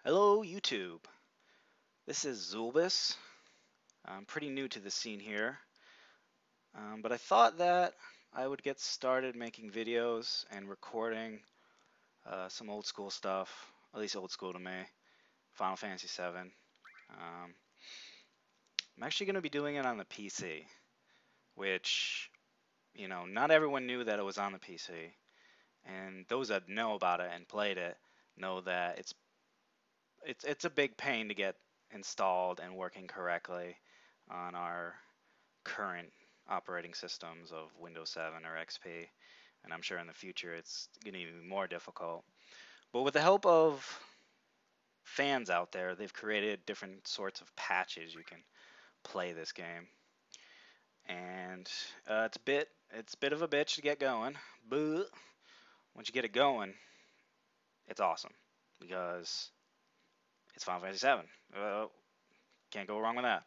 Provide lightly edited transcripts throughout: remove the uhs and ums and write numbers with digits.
Hello, YouTube. This is Zulbis. I'm pretty new to the scene here, but I thought that I would get started making videos and recording some old school stuff, at least old school to me, Final Fantasy VII. I'm actually going to be doing it on the PC, which, not everyone knew that it was on the PC, and those that know about it and played it know that it's a big pain to get installed and working correctly on our current operating systems of Windows 7 or XP, and I'm sure in the future it's going to be more difficult. But with the help of fans out there, they've created different sorts of patches you can play this game, and it's a bit of a bitch to get going, but once you get it going, it's awesome because it's Final Fantasy 7. Can't go wrong with that.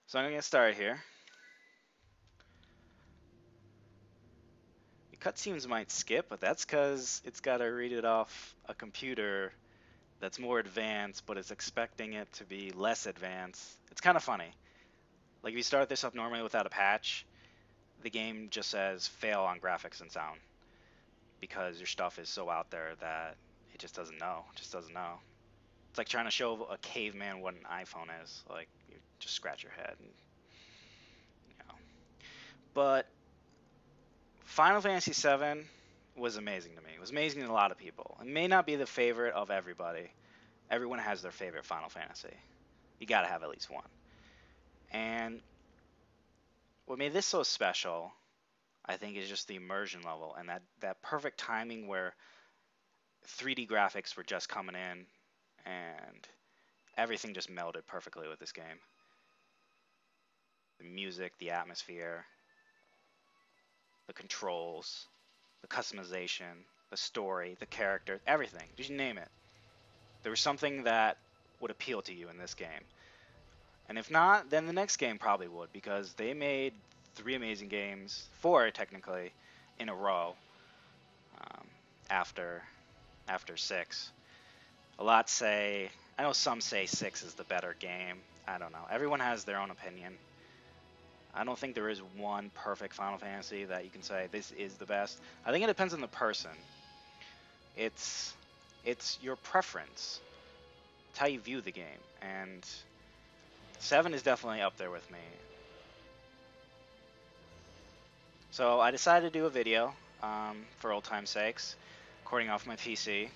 So I'm gonna get started here. The cutscenes might skip, but that's because it's got to read it off a computer that's more advanced, but it's expecting it to be less advanced. It's kind of funny. Like if you start this up normally without a patch, the game just says fail on graphics and sound because your stuff is so out there that it just doesn't know. It just doesn't know. It's like trying to show a caveman what an iPhone is. Like you just scratch your head. And, you know. But Final Fantasy VII was amazing to me. It was amazing to a lot of people. It may not be the favorite of everybody. Everyone has their favorite Final Fantasy. You got to have at least one. And what made this so special, I think, is just the immersion level and that perfect timing where 3D graphics were just coming in and everything just melded perfectly with this game. The music, the atmosphere, the controls, the customization, the story, the character, everything. Just name it. There was something that would appeal to you in this game. And if not, then the next game probably would because they made three amazing games, four technically, in a row um, after six. A lot say, I know some say six is the better game. I don't know. Everyone has their own opinion. I don't think there is one perfect Final Fantasy that you can say this is the best. I think it depends on the person. It's your preference. It's how you view the game, and seven is definitely up there with me. So I decided to do a video for old time's sakes, recording off my PC.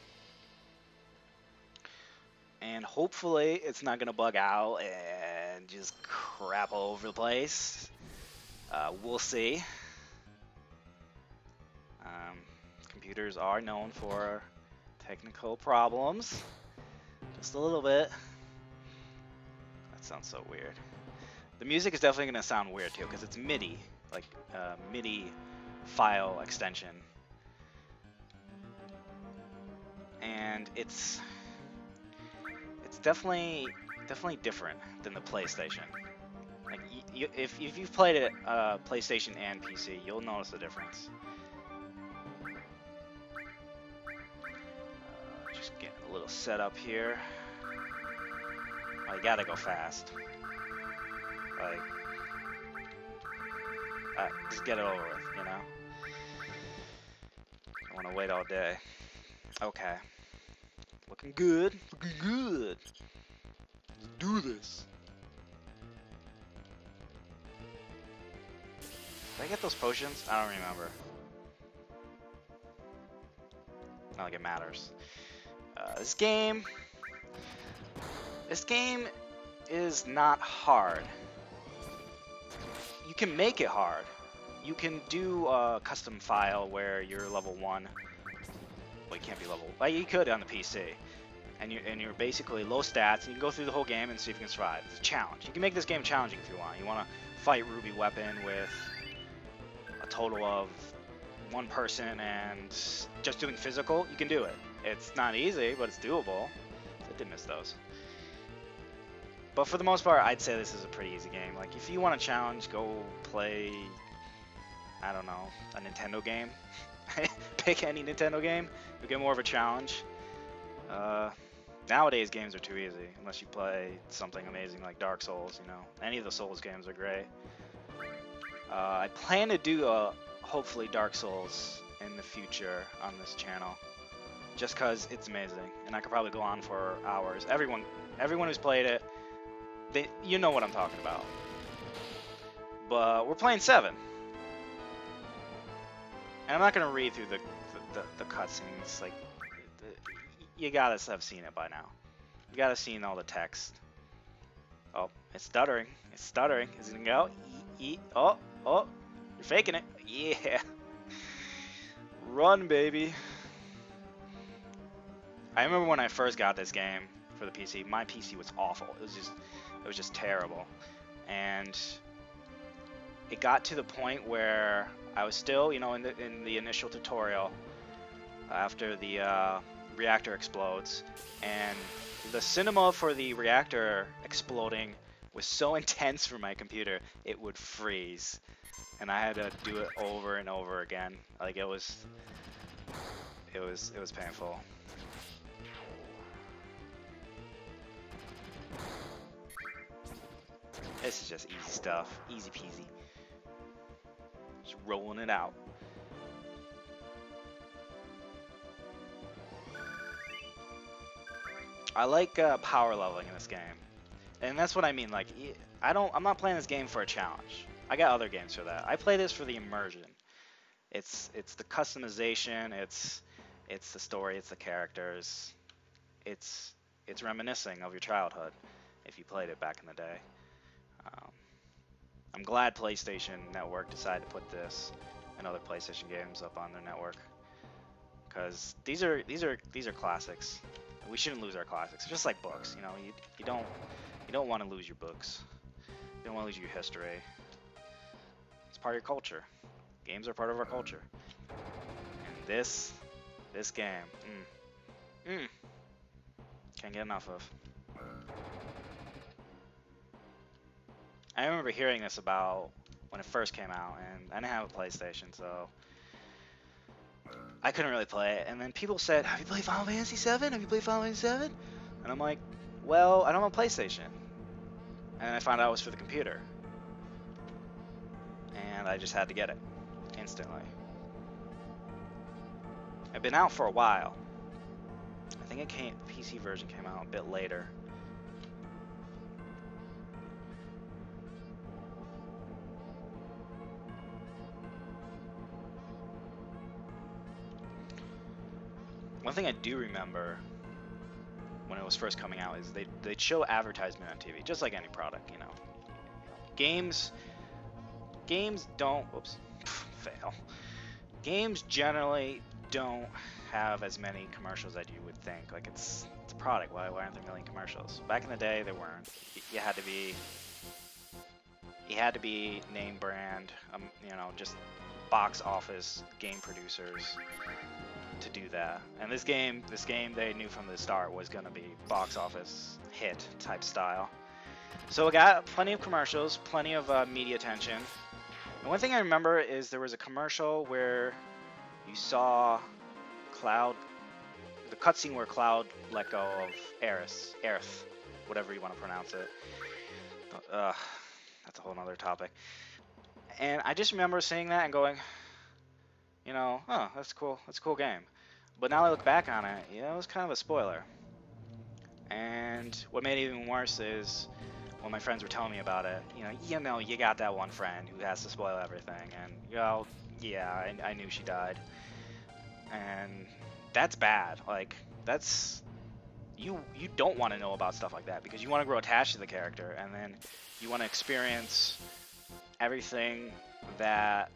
And hopefully it's not going to bug out and just crap all over the place. We'll see. Computers are known for technical problems. Just a little bit. That sounds so weird. The music is definitely going to sound weird too because it's MIDI, like MIDI file extension. And it's definitely different than the PlayStation. Like if you've played it PlayStation and PC, you'll notice the difference. Just getting a little setup here. Oh, you gotta go fast. Like, just get it over with, you know? I want to wait all day. Okay. Looking good. Looking good. Let's do this. Did I get those potions? I don't remember. Not like it matters. This game is not hard. You can make it hard. You can do a custom file where you're level 1. Well, you can't be level. Well, you could on the PC. And you're basically low stats, and you can go through the whole game and see if you can survive. It's a challenge. You can make this game challenging if you want. You want to fight Ruby Weapon with a total of one person and just doing physical, you can do it. It's not easy, but it's doable. I did miss those. But for the most part, I'd say this is a pretty easy game. Like, if you want a challenge, go play, I don't know, a Nintendo game. Pick any Nintendo game. You'll get more of a challenge. Nowadays games are too easy unless you play something amazing like Dark Souls. You know, any of the Souls games are great. I plan to do a hopefully Dark Souls in the future on this channel, just cause it's amazing, and I could probably go on for hours. Everyone who's played it, you know what I'm talking about. But we're playing 7, and I'm not gonna read through the cutscenes. Like, you gotta have seen it by now. You gotta seen all the text. Oh, it's stuttering. It's stuttering. Is it gonna go? Oh, oh, you're faking it. Yeah. Run, baby. I remember when I first got this game for the PC. My PC was awful. It was just terrible. And it got to the point where I was still, you know, in the initial tutorial after the reactor explodes, and the cinema for the reactor exploding was so intense for my computer it would freeze, and I had to do it over and over again. Like, it was painful. This is just easy stuff, easy peasy. Just rolling it out. I like power leveling in this game, and that's what I mean. Like, I'm not playing this game for a challenge. I got other games for that. I play this for the immersion. It's the customization. It's the story. It's the characters. It's reminiscing of your childhood if you played it back in the day. I'm glad PlayStation Network decided to put this and other PlayStation games up on their network, because these are classics. We shouldn't lose our classics. Just like books, you know, you don't want to lose your books. You don't want to lose your history. It's part of your culture. Games are part of our culture. And this game, can't get enough of. I remember hearing this about when it first came out, and I didn't have a PlayStation, so I couldn't really play it. And then people said, "Have you played Final Fantasy VII? Have you played Final Fantasy VII?" And I'm like, "Well, I don't have a PlayStation." And I found out it was for the computer, and I just had to get it instantly. It's been out for a while. I think the PC version came out a bit later. One thing I do remember when it was first coming out is they'd show advertisement on TV, just like any product, you know. Games don't, whoops, fail. Games generally don't have as many commercials as you would think. Like, it's a product. Why aren't there a million commercials? Back in the day, there weren't. You had to be name brand, you know, just box office game producers to do that. And this game they knew from the start was gonna be box office hit type style. So it got plenty of commercials, plenty of media attention. And one thing I remember is there was a commercial where you saw Cloud, the cutscene where Cloud let go of Aerith, whatever you want to pronounce it. That's a whole nother topic. And I just remember seeing that and going, you know, oh, that's cool. That's a cool game. But now I look back on it, yeah, it was kind of a spoiler. And what made it even worse is when my friends were telling me about it, you know, you got that one friend who has to spoil everything. And, you know, yeah, I knew she died. And that's bad. Like, that's... You don't want to know about stuff like that because you want to grow attached to the character, and then you want to experience everything that,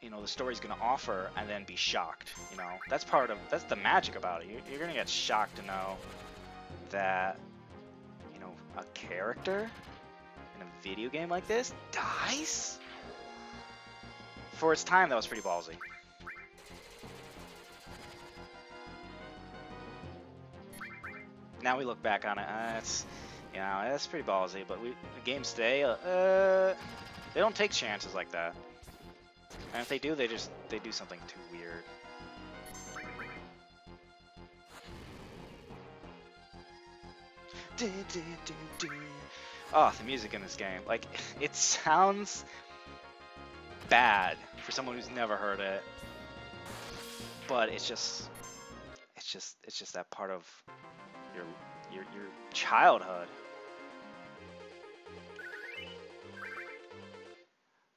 you know, the story's going to offer, and then be shocked. You know, that's the magic about it. You're going to get shocked to know that, you know, a character in a video game like this dies? For its time, that was pretty ballsy. Now we look back on it, it's, you know, that's pretty ballsy, but the games today, they don't take chances like that. And if they do, they do something too weird. Oh, the music in this game. Like, it sounds bad for someone who's never heard it, but it's just that part of your your childhood.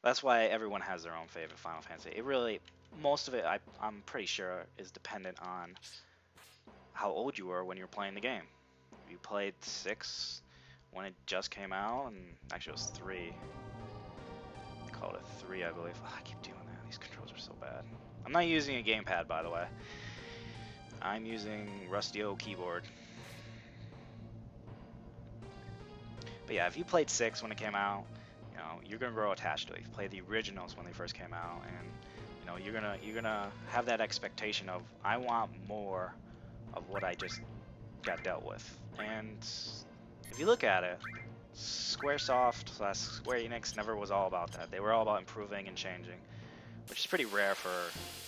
That's why everyone has their own favorite Final Fantasy. It really, most of it, I'm pretty sure, is dependent on how old you were when you were playing the game. You played 6 when it just came out, and actually it was 3. They called it 3, I believe. Oh, I keep doing that. These controls are so bad. I'm not using a gamepad, by the way. I'm using rusty old keyboard. But yeah, if you played 6 when it came out, you know, you're gonna grow attached to it. If you played the originals when they first came out, and you know, you're gonna have that expectation of, I want more of what I just got dealt with. And if you look at it, Squaresoft / Square Enix never was all about that. They were all about improving and changing, which is pretty rare for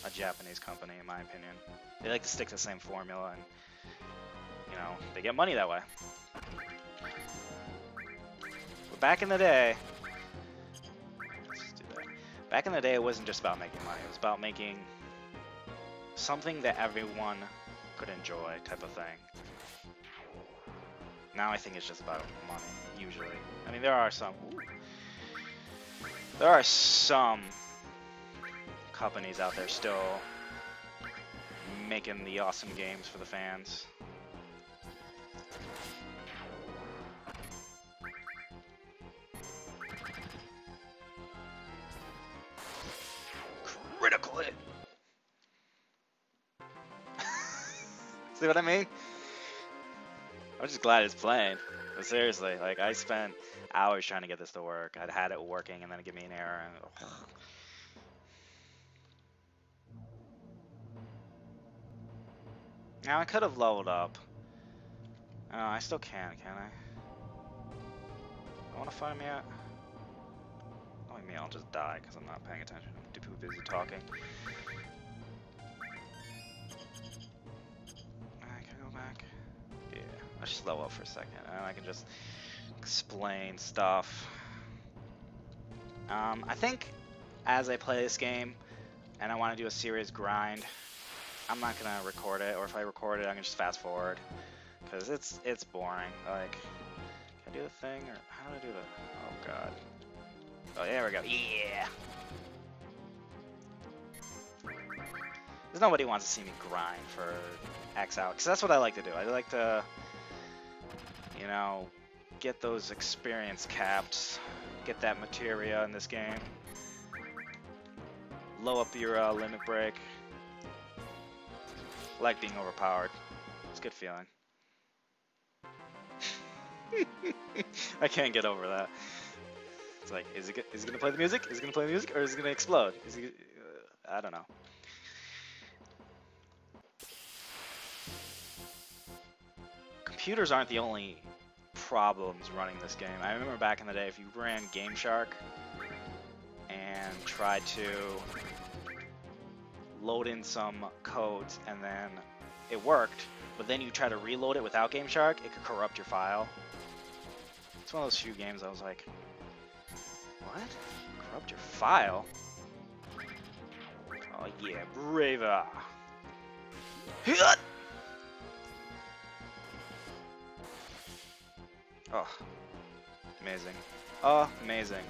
a Japanese company, in my opinion. They like to stick to the same formula, and you know, they get money that way. But back in the day, let's do that. Back in the day, it wasn't just about making money. It was about making something that everyone could enjoy, type of thing. Now I think it's just about money, usually. I mean, there are some companies out there still making the awesome games for the fans. Critical hit! See what I mean? I'm just glad it's playing. But seriously, like, I spent hours trying to get this to work. I'd had it working, and then it gave me an error, and now I could have leveled up. I still can I? I want to fight him yet? Knowing me, I'll just die because I'm not paying attention. I'm too busy talking. I can go back. Yeah, let's just level up for a second, and I can just explain stuff. I think as I play this game, and I want to do a serious grind, I'm not gonna record it, or if I record it, I can just fast forward, because it's boring. Like, can I do the thing, or how do I do the? Oh god. Oh, there we go. Yeah. There's nobody wants to see me grind for X out, because that's what I like to do. I like to, you know, get those experience caps, get that materia in this game. Low up your limit break. I like being overpowered. It's a good feeling. I can't get over that. It's like, is it gonna play the music? Is it gonna play the music, or is it gonna explode? I don't know. Computers aren't the only problems running this game. I remember back in the day, if you ran Game Shark and tried to load in some codes and then it worked, but then you try to reload it without Game Shark, it could corrupt your file. It's one of those few games I was like, what? Corrupt your file? Oh yeah, Brava! Oh, amazing. Oh, amazing.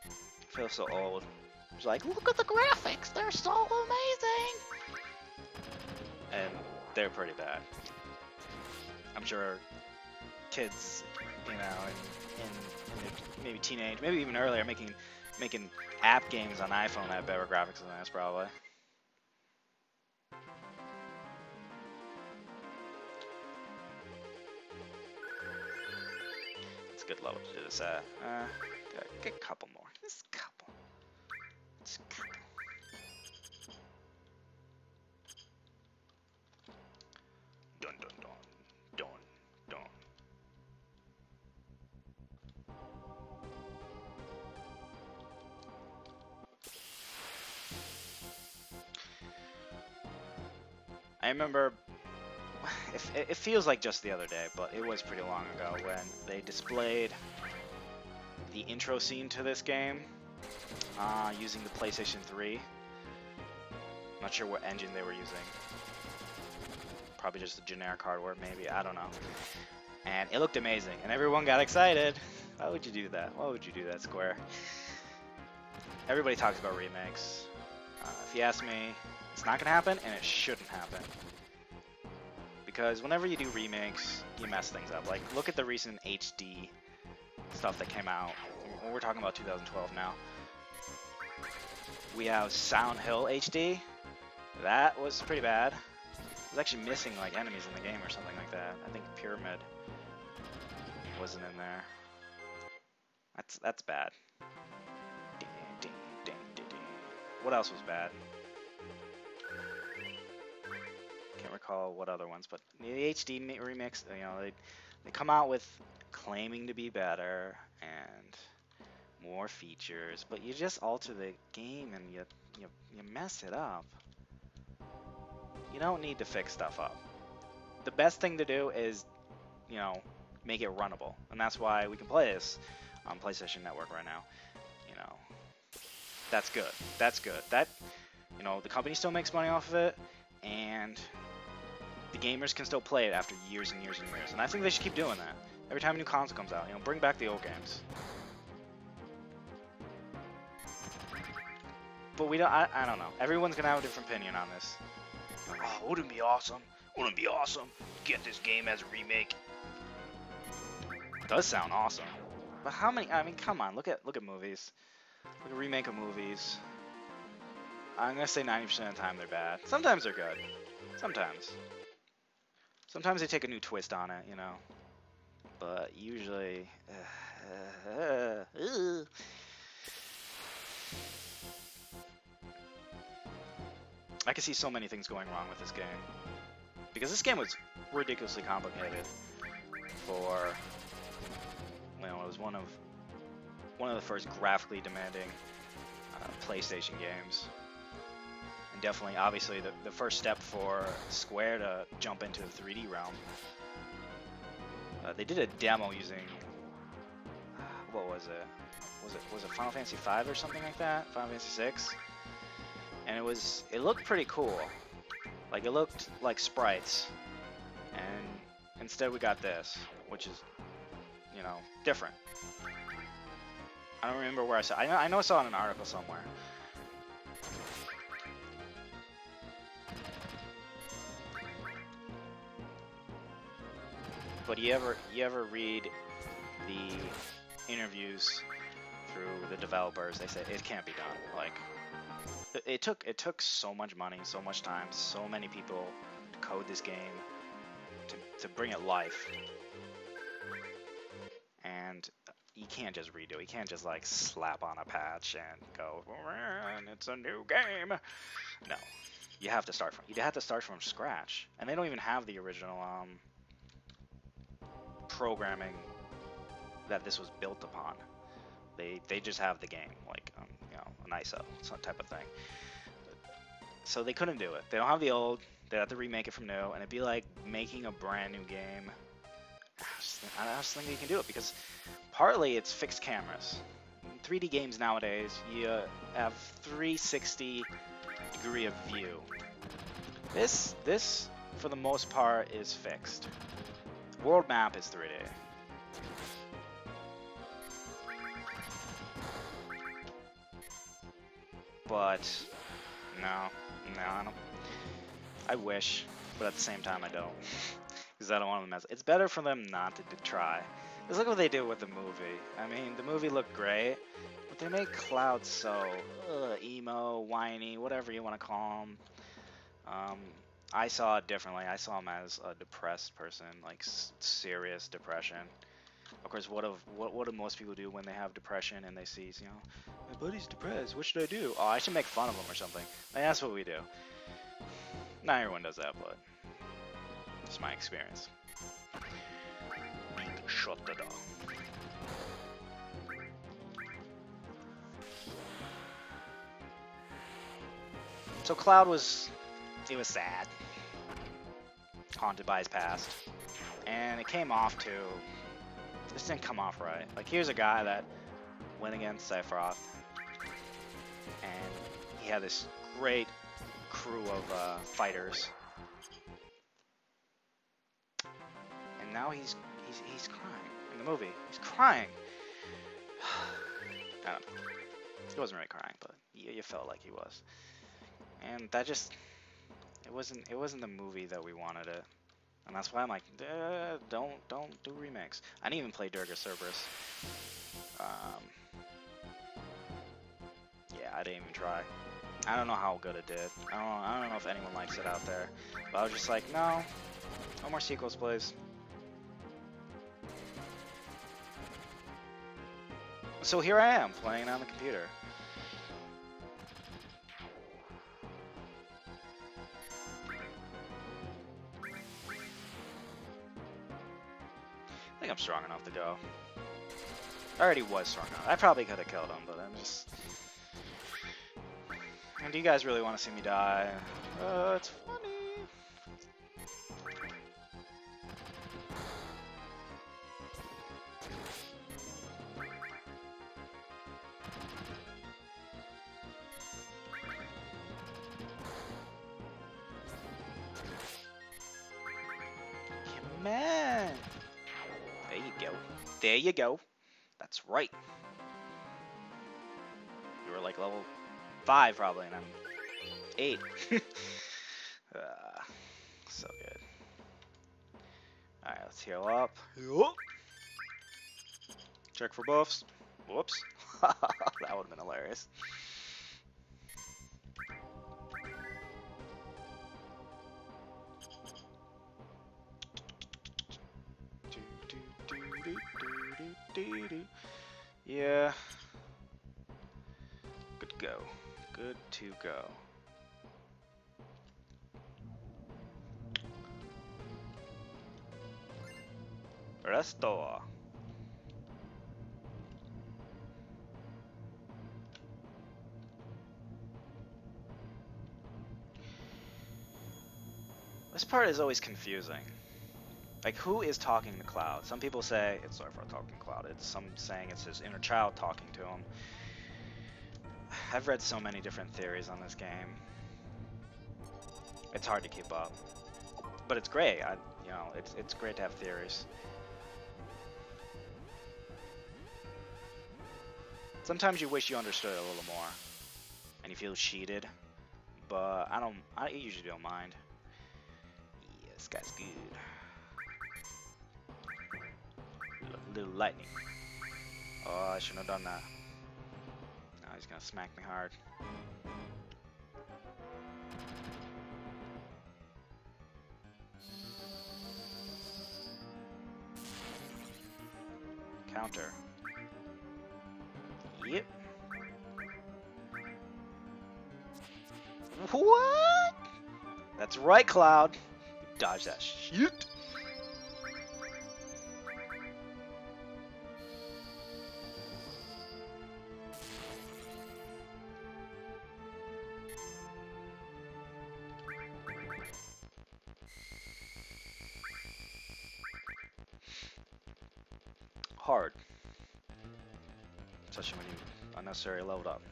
I feel so old. It's like, look at the graphics, they're so amazing! And they're pretty bad. I'm sure kids, you know, in maybe teenage, maybe even earlier, making app games on iPhone that have better graphics than this, probably. It's a good level to do this at. Get a couple more. Just a couple. Just a couple. Dun dun dun. Dun dun. I remember it feels like just the other day, but it was pretty long ago when they displayed the intro scene to this game using the PlayStation 3. Not sure what engine they were using. Probably just a generic hardware, maybe. I don't know. And it looked amazing, and everyone got excited. Why would you do that? Why would you do that, Square? Everybody talks about remakes. If you ask me, it's not gonna happen, and it shouldn't happen. Because whenever you do remakes, you mess things up. Like, look at the recent HD stuff that came out. We're talking about 2012 now. We have Sound Hill HD. That was pretty bad. It was actually missing like enemies in the game or something like that. I think Pyramid wasn't in there. That's bad. What else was bad? Can't recall what other ones, but the HD remix, you know, they come out with claiming to be better and more features, but you just alter the game and you mess it up. You don't need to fix stuff up. The best thing to do is, you know, make it runnable, and that's why we can play this on PlayStation Network right now. You know, that's good. That's good. That, you know, the company still makes money off of it, and the gamers can still play it after years and years and years. And I think they should keep doing that. Every time a new console comes out, you know, bring back the old games. But we don't, I don't know. Everyone's gonna have a different opinion on this. Oh, wouldn't it be awesome? Wouldn't it be awesome? Get this game as a remake. It does sound awesome. But how many, I mean, come on, look at movies. Look at remake of movies. I'm gonna say 90% of the time they're bad. Sometimes they're good. Sometimes. Sometimes they take a new twist on it, you know. But usually, I can see so many things going wrong with this game. Because this game was ridiculously complicated for, you know, it was one of the first graphically demanding PlayStation games. And definitely, obviously, the first step for Square to jump into the 3D realm. They did a demo using, what was it? Was it Final Fantasy V or something like that? Final Fantasy VI? And it looked pretty cool. Like, it looked like sprites. And instead we got this, which is, you know, different. I don't remember where I saw. I know I saw it in an article somewhere. But you ever read the interviews through the developers? They say it can't be done. Like, it took so much money, so much time, so many people to code this game, to bring it life. And you can't just redo it. You can't just like slap on a patch and go, and it's a new game. No, you have to start from scratch. And they don't even have the original programming that this was built upon. They just have the game, like you know, an ISO, some type of thing. So they couldn't do it. They don't have the old. They have to remake it from new, and it'd be like making a brand new game. I just think they can do it because partly it's fixed cameras. In 3D games nowadays, you have 360 degree of view. This for the most part is fixed. World map is 3D. But no, I don't. I wish, but at the same time I don't, because I don't want to mess. It's better for them not to try. Because look what they did with the movie. I mean, the movie looked great, but they made Cloud so emo, whiny, whatever you want to call him. I saw it differently. I saw him as a depressed person, like serious depression. Of course, what do most people do when they have depression and they see, you know, my buddy's depressed, what should I do? Oh, I should make fun of him or something. Like, that's what we do. Not everyone does that, but it's my experience. Shut the door. So Cloud was sad. haunted by his past. And it came off too. This didn't come off right. Like, here's a guy that went against Sephiroth, and he had this great crew of fighters, and now he's crying in the movie. He's crying. I don't know. He wasn't really crying, but you felt like he was. And that just it wasn't the movie that we wanted it. And that's why I'm like, don't do remakes. I didn't even play Durga Cerberus. Yeah, I didn't even try. I don't know how good it did. I don't know if anyone likes it out there. But I was just like, no more sequels, please. So here I am, playing on the computer. I think I'm strong enough to go. I already was strong enough. I probably could have killed him, but I'm just... And do you guys really want to see me die? It's funny. Yeah, man. There you go. There you go. That's right. You were like level 5 probably, and I'm 8. So good. Alright, let's heal up. Check for buffs. Whoops. That would have been hilarious. Yeah. Good to go. Good to go. Restore. This part is always confusing. Like, who is talking to Cloud? Some people say it's Sephiroth talking to Cloud. It's some saying it's his inner child talking to him. I've read so many different theories on this game. It's hard to keep up, but it's great. You know, it's great to have theories. Sometimes you wish you understood it a little more, and you feel cheated. But I usually don't mind. Yeah, this guy's good. Little lightning. Oh, I shouldn't have done that. Now he's gonna smack me hard. Counter. Yep. What? That's right, Cloud. Dodge that shit. Hard. Especially when you unnecessarily leveled up.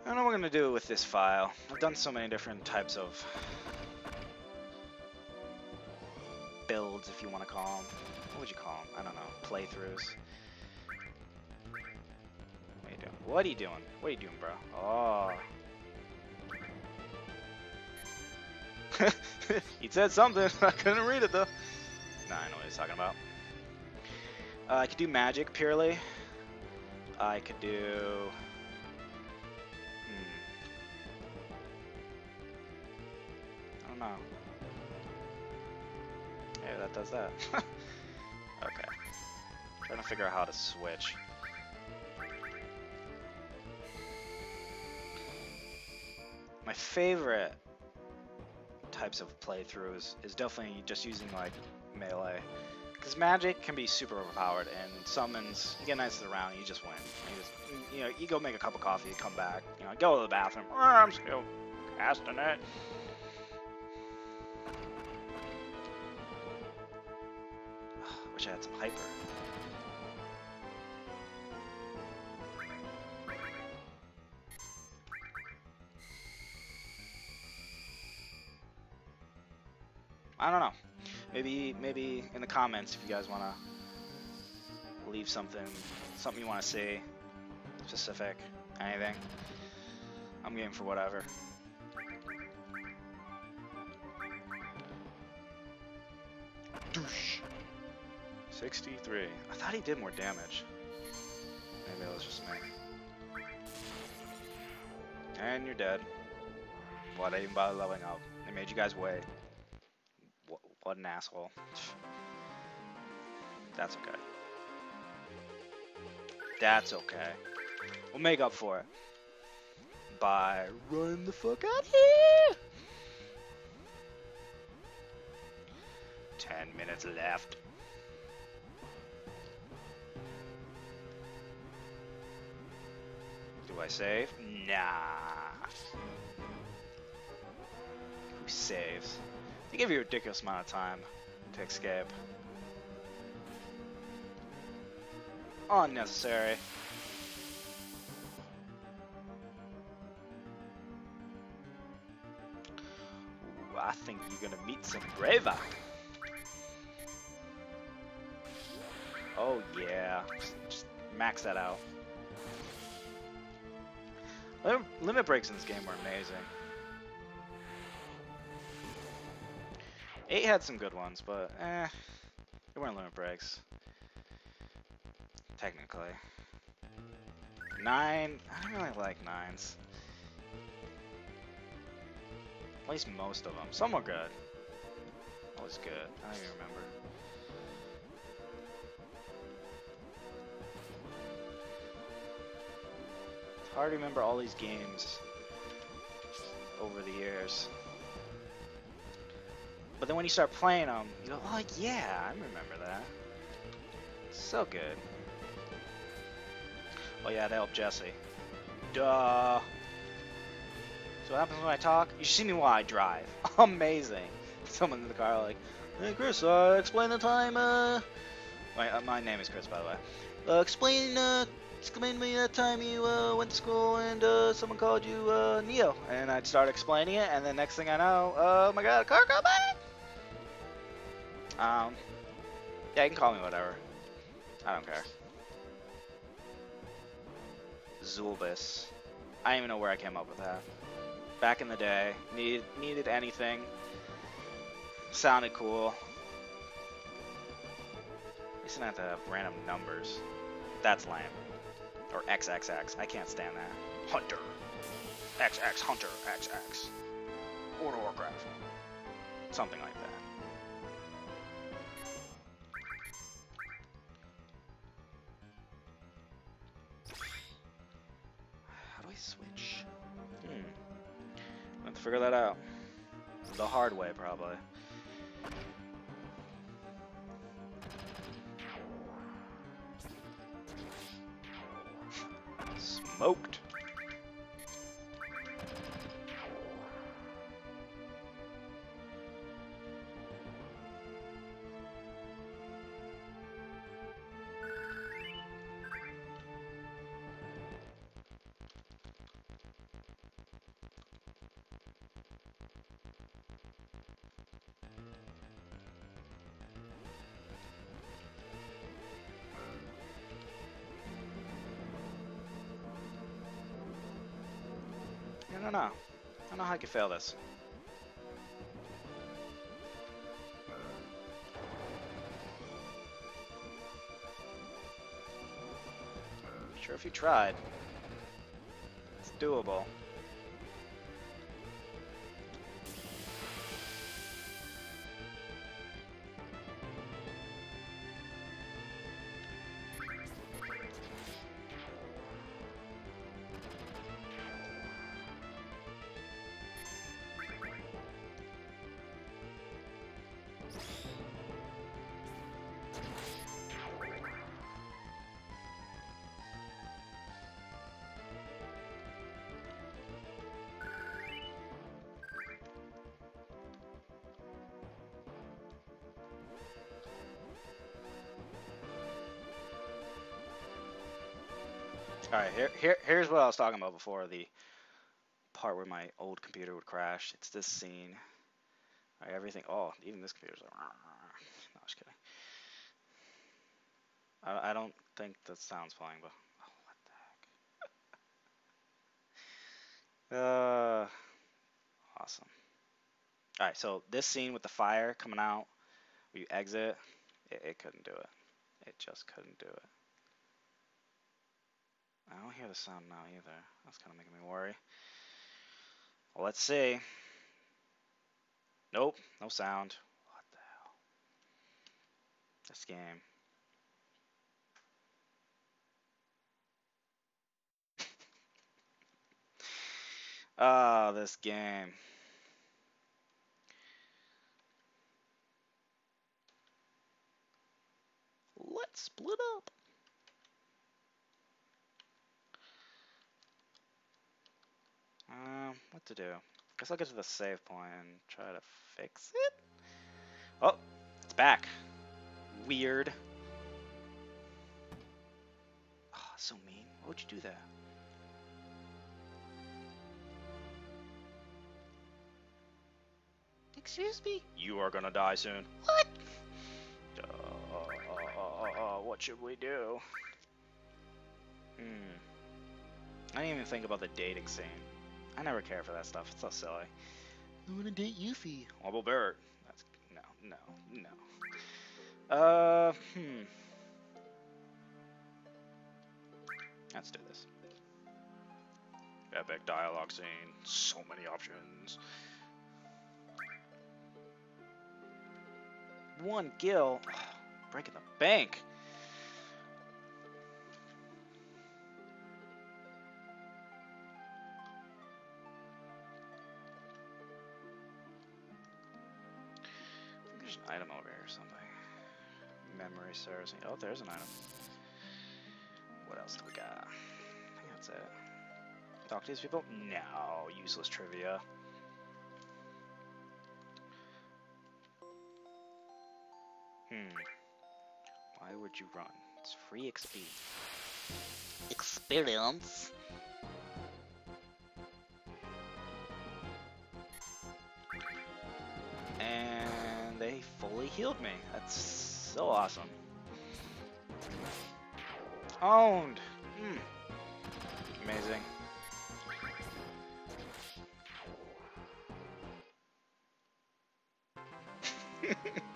I don't know what I'm going to do with this file. I've done so many different types of builds, if you want to call them. What would you call them? I don't know. Playthroughs. What are you doing? What are you doing? What are you doing, bro? Oh. He said something. I couldn't read it, though. Nah, I know what he's talking about. I could do magic purely. I could do... I don't know. Yeah, that does that. Okay. Trying to figure out how to switch. My favorite types of playthroughs is definitely just using like melee, Because magic can be super overpowered, and summons, you get nice to the round, you just win. You know, you go make a cup of coffee, you come back, you know, go to the bathroom. Oh, I'm still casting it. Wish I had some hyper. I don't know. Maybe in the comments if you guys want to leave something you want to see, specific, anything. I'm game for whatever. Douche. 63. I thought he did more damage. Maybe it was just me. And you're dead. Why'd I even bother leveling up? They made you guys wait. What an asshole. That's okay. That's okay. We'll make up for it by running the fuck out here. 10 minutes left. Do I save? Nah. Who saves? They give you a ridiculous amount of time to escape. Unnecessary. Ooh, I think you're gonna meet some braver. Oh yeah, just max that out. Limit breaks in this game were amazing. 8 had some good ones, but they weren't limit breaks. Technically. 9, I don't really like 9s. At least most of them. Some were good. Always good. I don't even remember. It's hard to remember all these games over the years. But then when you start playing them, you go, oh yeah, I remember that. So good. Oh yeah, to help Jesse. Duh. So what happens when I talk? You should see me while I drive. Amazing. Someone in the car like, hey Chris, explain the time, my name is Chris, by the way. Explain to me that time you went to school and someone called you Neo. And I'd start explaining it, and then next thing I know, oh my god, a car got by! Yeah, you can call me whatever. I don't care. Zulbis. I don't even know where I came up with that. Back in the day, needed anything. Sounded cool. At least I didn't have to have random numbers. That's lame. Or XXX. I can't stand that. Hunter. XX Hunter XX. World of Warcraft. Something like that. How do I switch? I have to figure that out. The hard way, probably. Smoked. I don't know. I don't know how I could fail this. Sure, if you tried, it's doable. All right, here's what I was talking about before, the part where my old computer would crash. It's this scene. All right, everything. Oh, even this computer's like. No, just kidding. I don't think the sound's playing, but oh, what the heck? Awesome. All right, so this scene with the fire coming out, where you exit, it couldn't do it. It just couldn't do it. I don't hear the sound now either. That's kind of making me worry. Well, let's see. Nope, no sound. What the hell? This game. Ah, this game. Let's split up. What to do? Guess I'll get to the save point and try to fix it. Oh, it's back. Weird. Oh, so mean. Why would you do that? Excuse me? You are gonna die soon. What? What should we do? I didn't even think about the dating scene. I never care for that stuff. It's so silly. I wanna date Yuffie. Wobble Barrett. That's no. Let's do this. Epic dialogue scene. So many options. One kill. Breaking the bank. I think there's an item over here or something. Memory serves. Oh, there's an item. What else do we got? I think that's it. Talk to these people? No, useless trivia. Why would you run? It's free XP. Experience. And they fully healed me. That's so awesome. Owned. Amazing.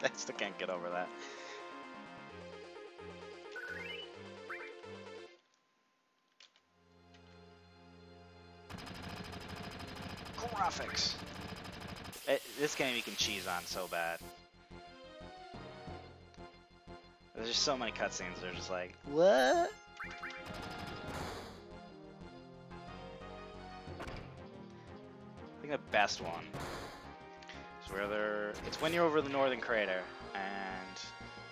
I still can't get over that. Graphics. This game you can cheese on so bad. There's just so many cutscenes. They're just like, what? I think the best one is where it's when you're over the northern crater and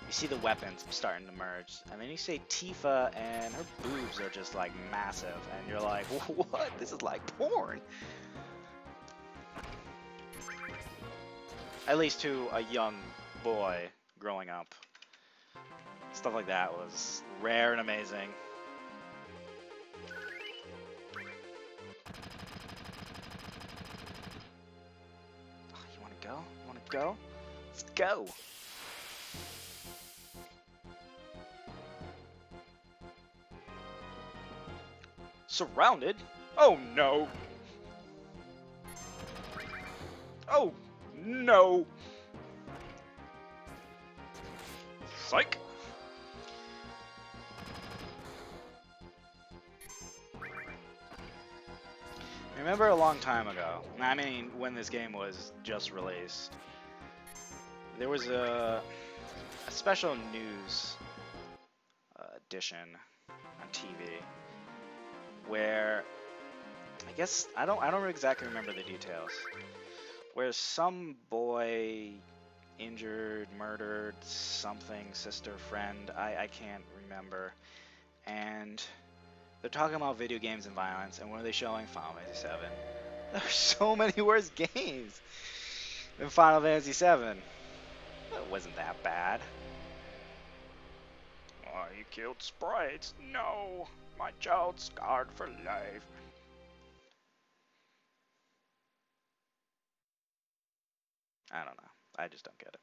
you see the weapons starting to merge, and then you see Tifa and her boobs are just like massive, and you're like, what? This is like porn. At least to a young boy growing up. Stuff like that was rare and amazing. Oh, you wanna go? You wanna go? Let's go! Surrounded? Oh no! Oh no! Psych! Remember a long time ago, I mean when this game was just released, there was a special news edition on TV where I guess I don't exactly remember the details, where some boy injured, murdered something, sister, friend, I can't remember, and they're talking about video games and violence, and what are they showing? Final Fantasy VII. There are so many worse games than Final Fantasy VII. It wasn't that bad. I killed sprites. No, my child's scarred for life. I don't know. I just don't get it.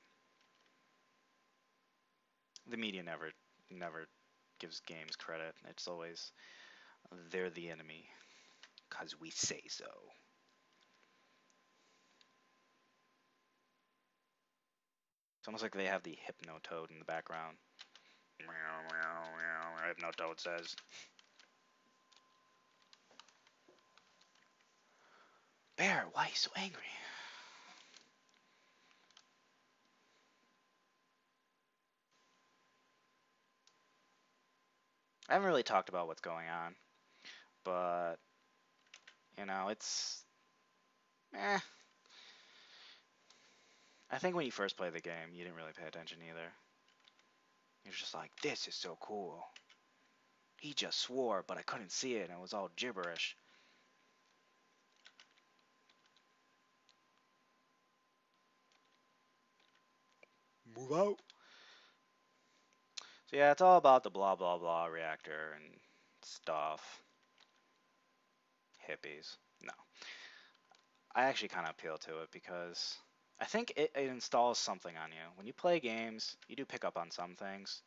The media never gives games credit. It's always they're the enemy because we say so. It's almost like they have the Hypnotoad in the background. Meow, meow, meow. Hypnotoad says. Bear, why are you so angry? I haven't really talked about what's going on, but it's eh. I think when you first played the game, you didn't really pay attention either. You're just like, this is so cool. He just swore, but I couldn't see it, and it was all gibberish. Move out. So yeah, it's all about the blah blah blah reactor and stuff. Hippies. No. I actually kind of appeal to it because I think it installs something on you. When you play games, you do pick up on some things,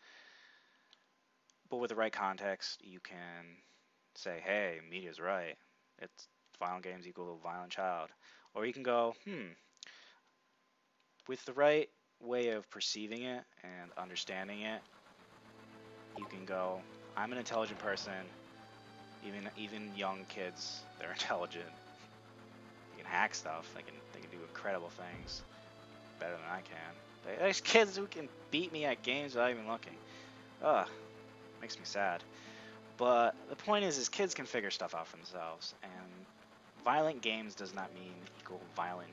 but with the right context, you can say, hey, media's right. It's violent games equal violent child. Or you can go, with the right way of perceiving it and understanding it, you can go, I'm an intelligent person. Even young kids, they're intelligent. They can hack stuff. They can do incredible things better than I can. There's kids who can beat me at games without even looking. Ugh, makes me sad. But the point is kids can figure stuff out for themselves, and violent games does not mean equal violent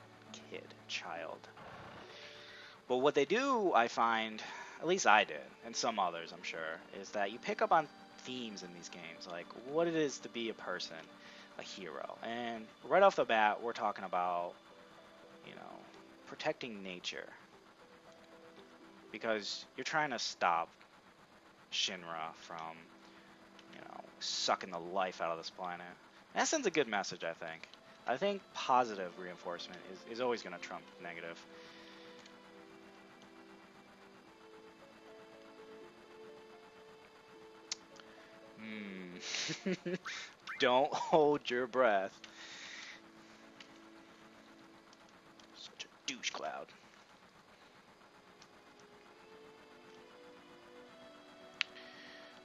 kid, child. But what they do, I find, at least I did, and some others I'm sure, is that you pick up on themes in these games, like what it is to be a person, a hero. And right off the bat, we're talking about, protecting nature. Because you're trying to stop Shinra from, sucking the life out of this planet. And that sends a good message, I think. I think positive reinforcement is always going to trump negative. Don't hold your breath. Such a douche cloud.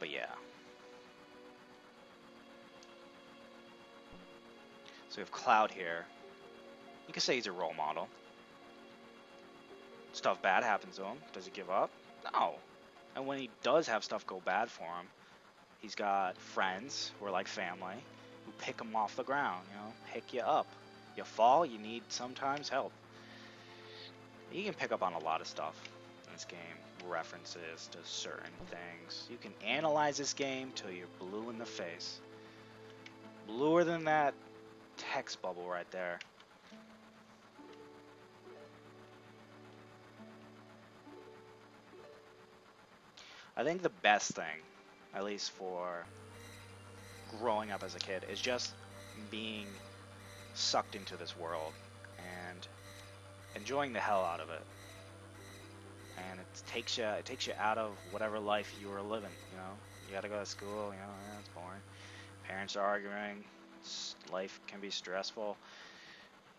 But yeah. So we have Cloud here. You could say he's a role model. Stuff bad happens to him. Does he give up? No. And when he does have stuff go bad for him, he's got friends who are like family who pick him off the ground, pick you up. You fall, you need sometimes help. You can pick up on a lot of stuff in this game, references to certain things. You can analyze this game till you're blue in the face. Bluer than that text bubble right there. I think the best thing, at least for growing up as a kid, is just being sucked into this world and enjoying the hell out of it. And it takes you out of whatever life you were living. You got to go to school. It's boring. Parents are arguing. Life can be stressful.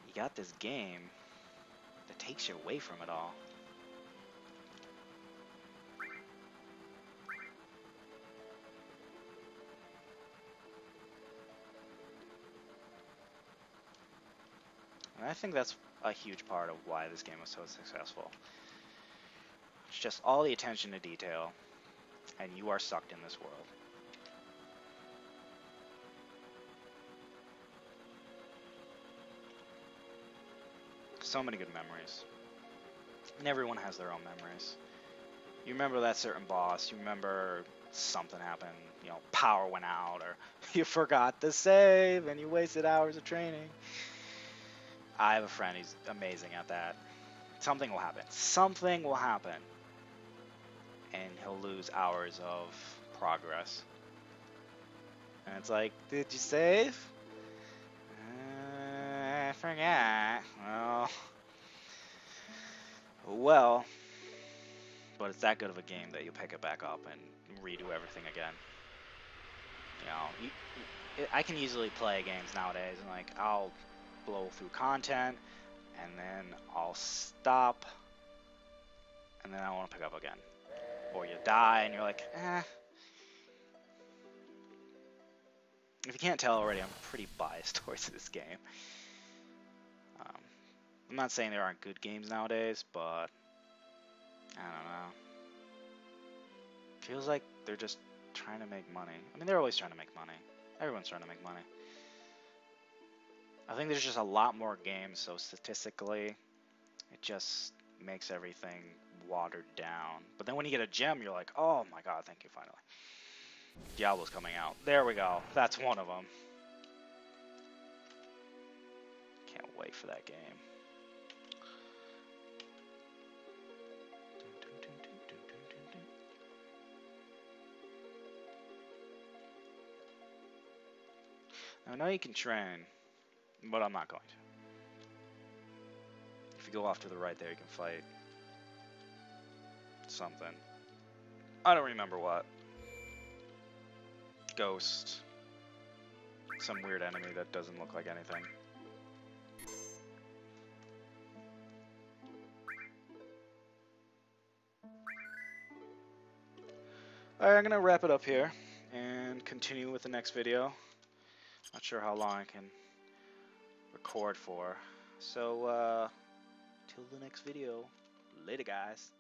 You got this game that takes you away from it all. And I think that's a huge part of why this game was so successful. It's just all the attention to detail, and you are sucked in this world. So many good memories. And everyone has their own memories. You remember that certain boss, you remember something happened, power went out, or you forgot to save and you wasted hours of training. I have a friend, he's amazing at that. Something will happen. Something will happen. and he'll lose hours of progress. And it's like, did you save? I forgot. Well, but it's that good of a game that you pick it back up and redo everything again. You know, I can easily play games nowadays, and like I'll blow through content, and then I'll stop, and then I want to pick up again. Or you die, and you're like, eh. If you can't tell already, I'm pretty biased towards this game. I'm not saying there aren't good games nowadays, but I don't know. Feels like they're just trying to make money. I mean, they're always trying to make money. Everyone's trying to make money. I think there's just a lot more games, so statistically, it just makes everything watered down. But then when you get a gem, you're like, oh my god, thank you, finally. Diablo's coming out. There we go. That's one of them. Can't wait for that game. I know you can train, but I'm not going to. If you go off to the right there, you can fight something. I don't remember what. Ghost. Some weird enemy that doesn't look like anything. Alright, I'm gonna wrap it up here and continue with the next video. Not sure how long I can record for. So, till the next video. Later, guys.